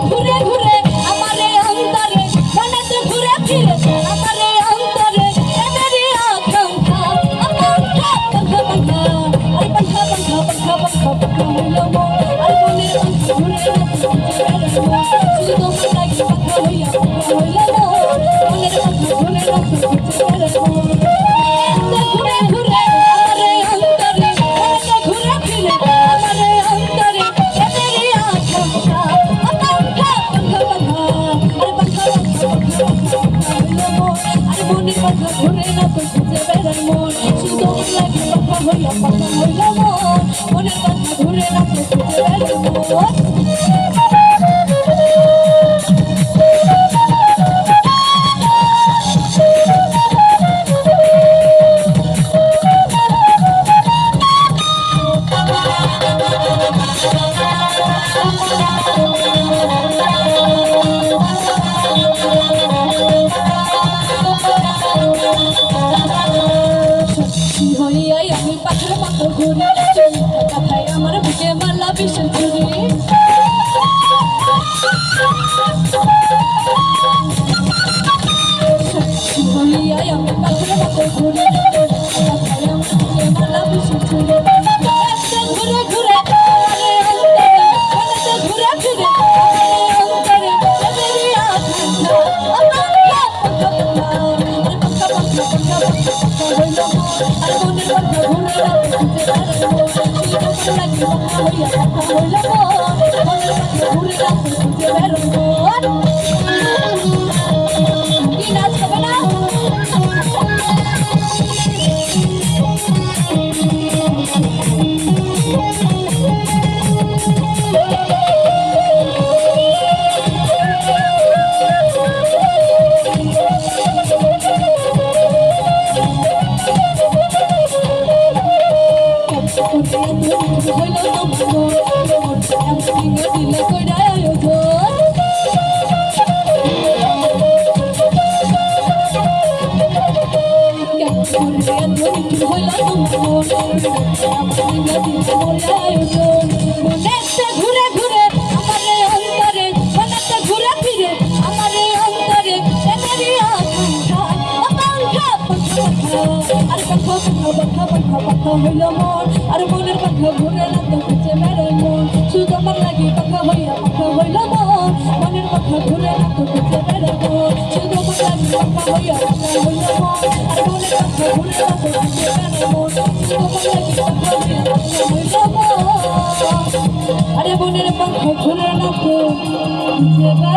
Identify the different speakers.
Speaker 1: ঘুরে ঘুরে আমারে অন্তরে মনেতে ঘুরে ফিরে আমারে অন্তরে এদেরই আকাঙ্ক্ষা আকাঙ্ক্ষা পাখা পাখা আর পাখা পাখা পাখা পাখা পাখা হইল মন আর মনের পাখা ঘুরে শুধু তোমার লাগি পাখা হইয়া পাখা হইল মন মনের পাখা ঘুরে ঘুরে ঘুরে আমারে অন্তরে মনেতে ঘুরে ফিরে আমারে অন্তরে এদেরই আকাঙ্ক্ষা পাখা ঘুরে না তো খুঁজে বেড়ার মন শুধু তোমার লাগে পাখা হইয়া পাখা হইল মন মনের পাখা ঘুরে না তো খুঁজে বেড়ার মন আমি পাখির মতো ঘুরি কথায় আমার বুকে মালা বিশাল ঘুরি আমি পাখির মতো ঘুরি কথায় আমার বুকে মালা বিশাল ঘুরি ঘুরে ঘুরে ঘুরে ফিরে ঘুরে ঘুরে আমারে অন্তরে মনেতে ঘুরে ফিরে আমারে অন্তরে এদেরই আকাঙ্ক্ষা আকাঙ্ক্ষা আর পাখা পাখা পাখা পাখা পাখা হইল মন আর মনের পাখা ঘুরে না তো খুঁজে বেড়াই মন শুধু আমার লাগে পাখা হইয়া পাখা হইল মন মনের পাখা ঘুরে না তো খুঁজে বেড়াই মন শুধু আমার লাগে পাখা হইয়া পাখা হইল মন আর মনের পাখা ঘুরে না তো খুঁজে বেড়াই মন শুধু আমার লাগে পাখা হইয়া পাখা হইল মন আরে মনের পাখা ঘুরে না তো খুঁজে